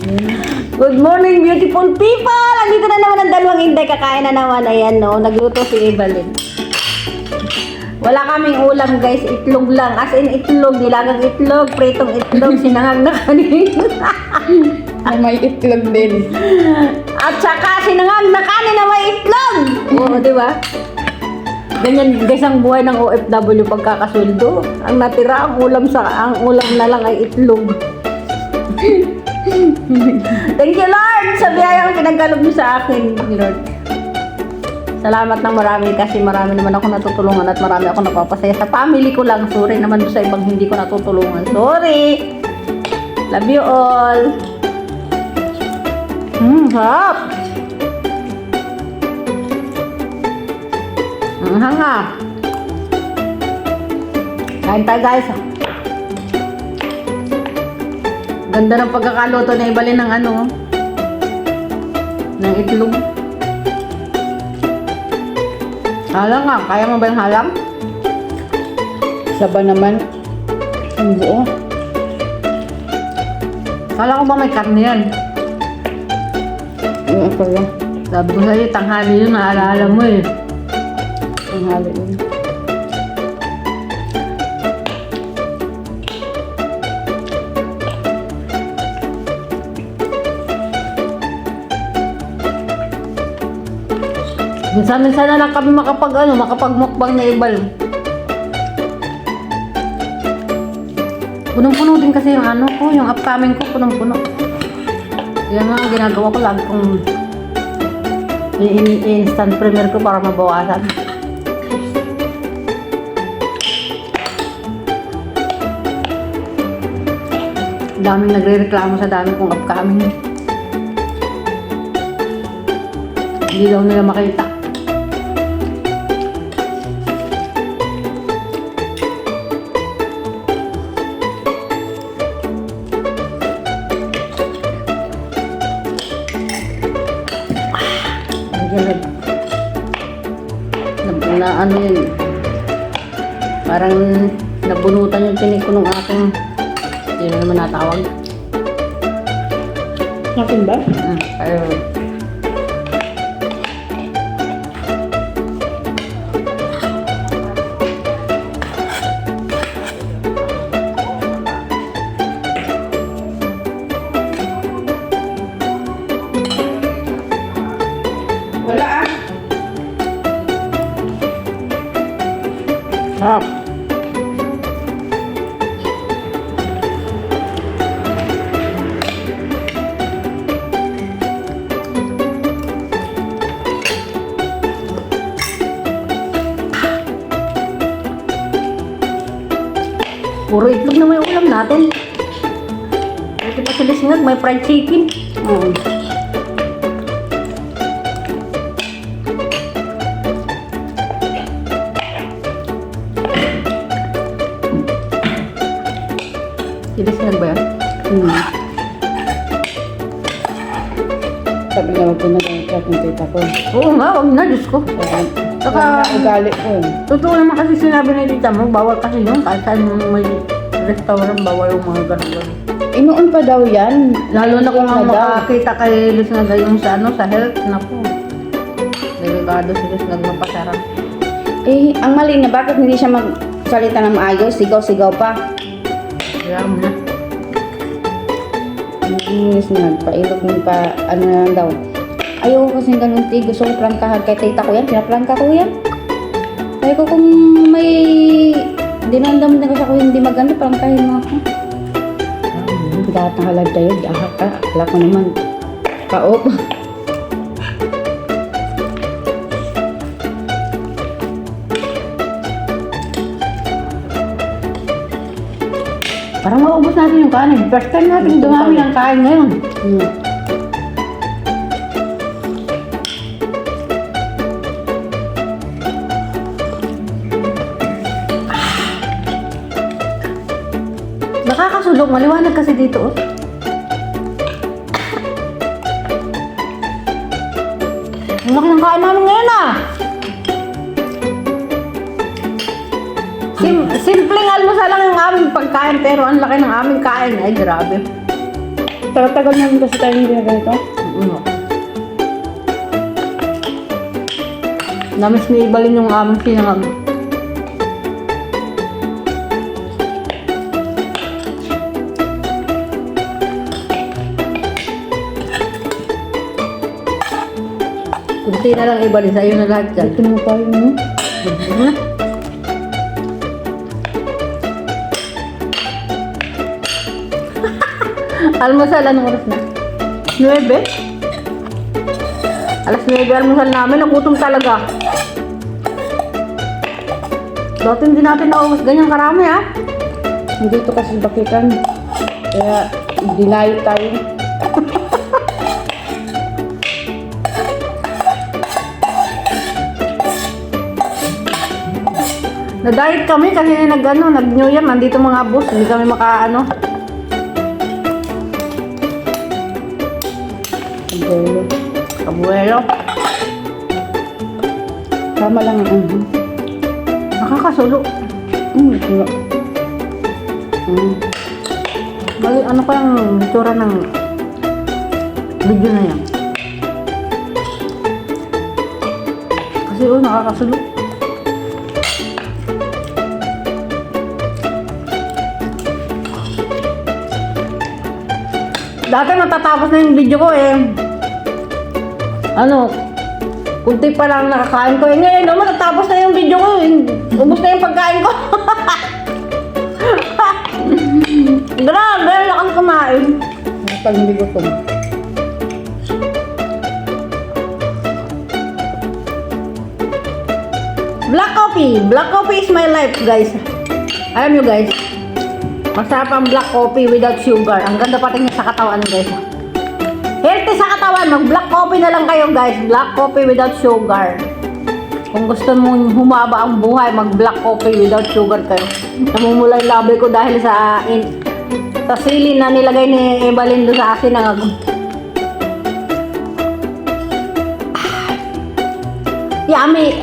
Good morning, beautiful people! Andito na naman ang dalawang inday. Kakain na naman. Ayan, no? Nagluto si Evelyn. Wala kaming ulam, guys. Itlog lang. As in, itlog. Nilagang itlog. Pritong itlog. Sinangag na kanin. May itlog din. At saka, sinangag na kanin na may itlog. Oo, di ba? Ganyan, guys, ang buhay ng OFW pagkakasuldo. Ang natira, ang ulam na lang ay itlog. Thank you, Lord, sa biyayang pinagkaloob niyo sa akin, Lord. Salamat ng marami kasi marami naman ako natutulungan at marami ako napapasaya sa family ko lang. Sorry naman sa ibang hindi ko natutulungan. Sorry. Love you all. Sarap. Ang hanga. Kain tayo, guys. Ganda ng pagkakaluto na Evelyn ng ng itlog. Halang nga. Kaya mo ba yung halang? Saba naman. Ang buo. Kala ko ba may karne yan? Yung ako lang. Sabi ko sa'yo, tanghali yun. Naalala mo eh. Ang halo yun. Minsan na lang kami makapag-mukbang na ibal. Punong-puno din kasi yung yung upcoming ko, punong-puno. Yan nga ang ginagawa ko, lagi kong i-instant premiere ko para mabawasan. Daming nagre-reklamo sa dami kong upcoming. Hindi daw nila makita. Na yun, parang nabunutan yung tinig ko nung aking hindi na naman natawag. Akin ba? Pero Wala ah. sarap. Puro itlog na may ulam natin. Ito pa sila singag, may fried chicken. Sila singag ba yan? Sabi na wag ko na lang yung tita ko. Oo nga, huwag na, Diyos ko. Saka, ugali ko. totoo naman kasi sinabi na tita mo, bawal kasi yun. Kahit saan may restaurant, bawal yung mga ganun-ganun. Noon pa daw yan. Lalo na kung ang Daw. makakita kay Liz na yung sa sa health, naku. Delikado si Liz nagmapasarap. Ang mali na bakit hindi siya magsalita ng maayos? Sigaw-sigaw pa. Kaya mo na. Inis na, pailog mo pa, ano na lang daw. Ayaw ko kasing ganun, ti. Gusto ko prangkahan kay tita ko yan. Pinaprangka ko yan. Kaya ko kung may dinandam na kasi ako hindi maganda, prangkahin mo ako. Lahat ng halag tayo, ahak ka. Akala ko naman. Kaop. Parang maubos natin yung kanin. First time natin dumami ang kain ngayon. Nakakasulog. Maliwanag kasi dito. Ang laki ng kain namin ngayon Simpleng almusal lang yung aming pagkain pero ang laki ng aming kain. Ay, grabe. Tagal namin kasi tayo hindi na ganito. Namis ni Ibalin yung aming sinangag. Kunti na lang Ibalin, sa'yo na lahat dyan. Ito mo pa yun. Almusal, anong oras na? 9? Alas 9 almusal namin, nagutom talaga. Dati hindi natin naubos ganyan karami ha. Hindi ito kasi bakitan. Kaya dinayo tayo. Na-diet kami kasi nag-New Year, nandito mga boss, hindi kami makaano. Abuelo. Kabuelo. Tama lang ang ano. Nakakasulo. Wala. Bali, ano kayang tsura ng video na yan? Kasi nakakasulo. Dati matatapos na yung video ko eh. Ano, kunti pa lang nakakain ko eh. Ngayon, no, matatapos na yung video ko eh. Ubus na yung pagkain ko. Grabe, lakas kumain. Pag hindi gutom. Black coffee. Black coffee is my life, guys. Alam nyo, guys. Masarap ang black coffee without sugar. Ang ganda pati niya sa katawan, guys. Healthy sa katawan. Mag-black coffee na lang kayo, guys. Black coffee without sugar. Kung gusto mong humaba ang buhay, mag-black coffee without sugar kayo. Namumula yung labi ko dahil sa sili na nilagay ni Ebalyn doon sa akin. Yummy!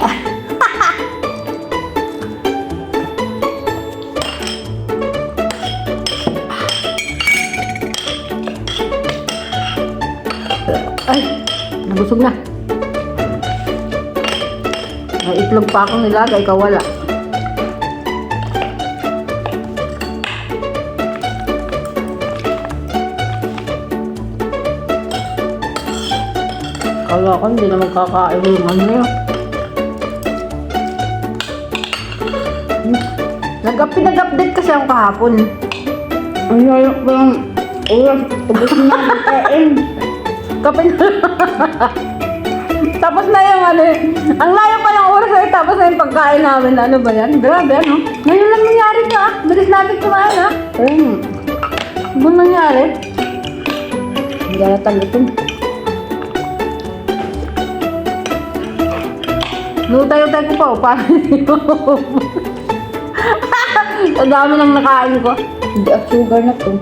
Ay, nabusog na. May itlog pa akong nilagay, ikaw wala. Kala ko hindi na magkakain yung ano yun. Pinag-update kasi ako kahapon. Ang layo pa lang. Ulas, ubos na ang kain. Kapag tapos na yung ano eh. Ang layo pa yung oras ay tapos na yung pagkain namin. Ano ba yan? Grabe ano? Ngayon lang nangyari ka ah. Bilis natin kumain ah. Ano nangyari? Hindi alatang gutom. Lutay-utay ko pa o paano ang dami nang nakain ko. Hindi at sugar na to.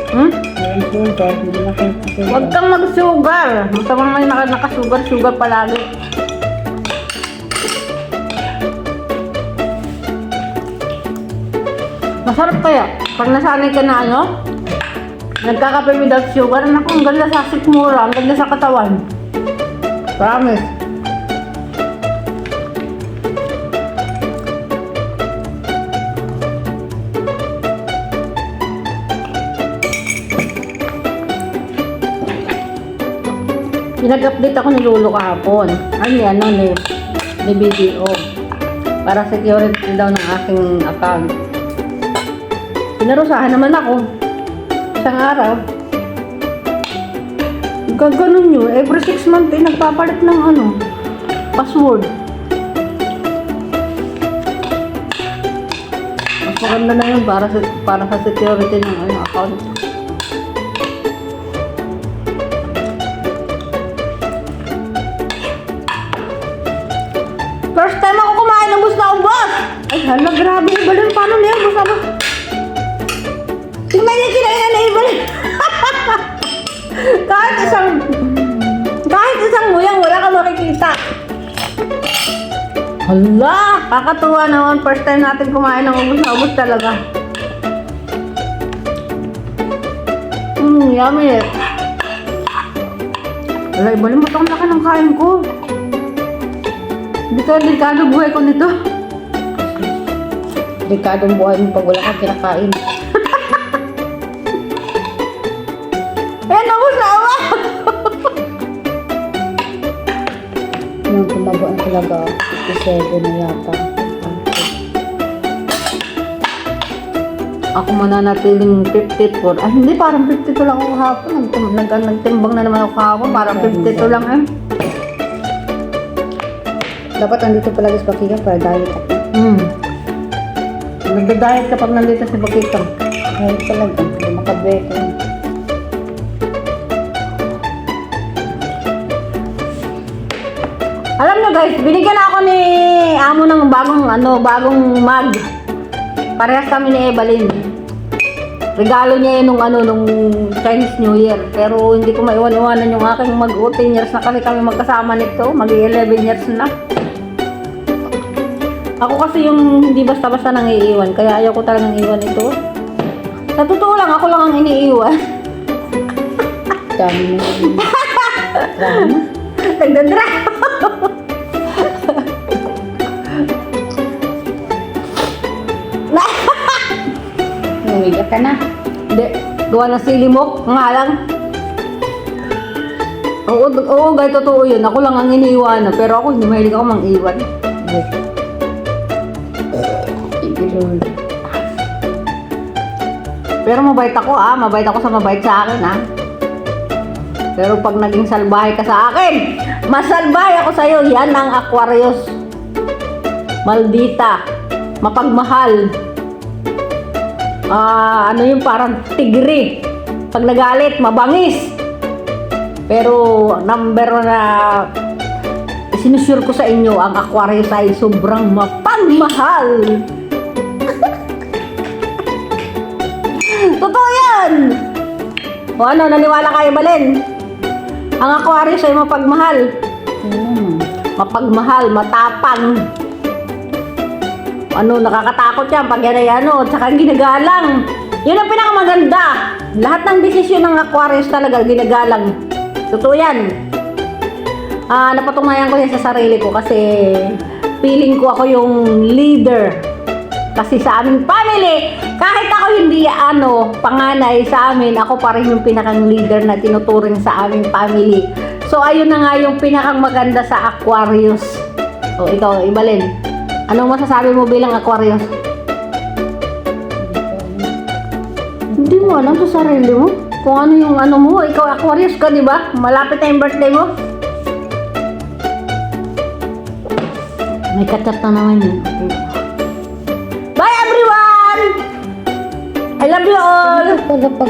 Mayroon sugar. Hindi na kayo sugar. Huwag kang mag-sugar. Masama may naka-sugar palagi. Masarap kaya. Pag nasanay ka na ano, nagkakape without sugar, naku, ang ganda sa sikmura, ang ganda sa katawan. Promise. Pinag-update ako ni Lolo kahapon. Ano yan, no, ni BDO. Para security daw ng aking account. Pinarusahan naman ako. Isang araw. Gaganon nyo. Every 6 months eh, nagpapalit ng ano, password. Mas maganda na yun para sa security ng ano, account. First time ako kumain ng bus na ubos. Ay, hala, grabe yung balon. Paano na yan? Bus na bus. Tingnan niya kinainan na Ebalyn. kahit isang nguyang wala ka makikita. Hala, kakatuwa naman. First time natin kumain ng ubos na ubos talaga. yummy. Wala, ibalik mo itong laki ng kain ko. Hindi ka delikado buhay ko nito. Delikadong buhay mo pag wala kang kinakain. Eh, nakusawa! Nung tumaba na talaga, 57 na yata. Ako mananatiling 54. Ay, hindi, parang 52 lang ako kahapon. Nagtimbang na naman ako kahapon. Parang 52 lang eh. Dapat andito palagi sa Bakika para diet ako. Nagda-diet kapag nandito sa Bakitang. Ngayon talaga, hindi makabeko. Alam nyo guys, binigyan ako ni Amo ng bagong mug. Parehas kami ni Evelyn. Regalo niya yun nung Chinese New Year. Pero hindi ko maiwan-iwanan yung aking mag 10 years na kasi kami magkasama nito. Mag-11 years na. Ako kasi yung hindi basta-basta nang iiwan. Kaya ayaw ko talagang iiwan ito. Sa totoo lang, ako lang ang iniiwan. Dami mo. Drama. Nagdadrama. Umiyak ka na. Hindi, gawa na sili mo, nga lang. Oo, guys, totoo yun. Ako lang ang iniiwan. Pero ako, hindi mahilig ako mang-iwan. Igilol. Pero mabait ako, mabait ako sa mabait sa akin, Pero pag naging salbahe ka sa akin, mas salbahe ako sa'yo. Yan ang Aquarius. Maldita. Mapagmahal. Ano yung parang tigre. Pag nagalit, mabangis. Pero number na sinusure ko sa inyo, ang Aquarius ay sobrang mapagmahal. Totoo yan! O ano, naniwala kayo, Balen? Ang Aquarius ay mapagmahal. Mapagmahal, matapang. Ano, nakakatakot yan pag yan ay tsaka ginagalang. Yun ang pinakamaganda. Lahat ng desisyon ng Aquarius talaga ginagalang. Totoo yan. Napatunayan ko yan sa sarili ko kasi feeling ko ako yung leader. Kasi sa aming family, kahit ako hindi panganay sa amin, ako pa rin yung pinakang leader na tinuturing sa aming family. So ayun na nga yung pinakang maganda sa Aquarius. O ikaw, Ibalin. Anong masasabi mo bilang Aquarius? Hindi mo alam sa sarili mo. Kung ano yung mo, ikaw Aquarius ka, di ba? Malapit na yung birthday mo. May kachat na naman yun. Okay. Bye everyone! I love you all! Pala pag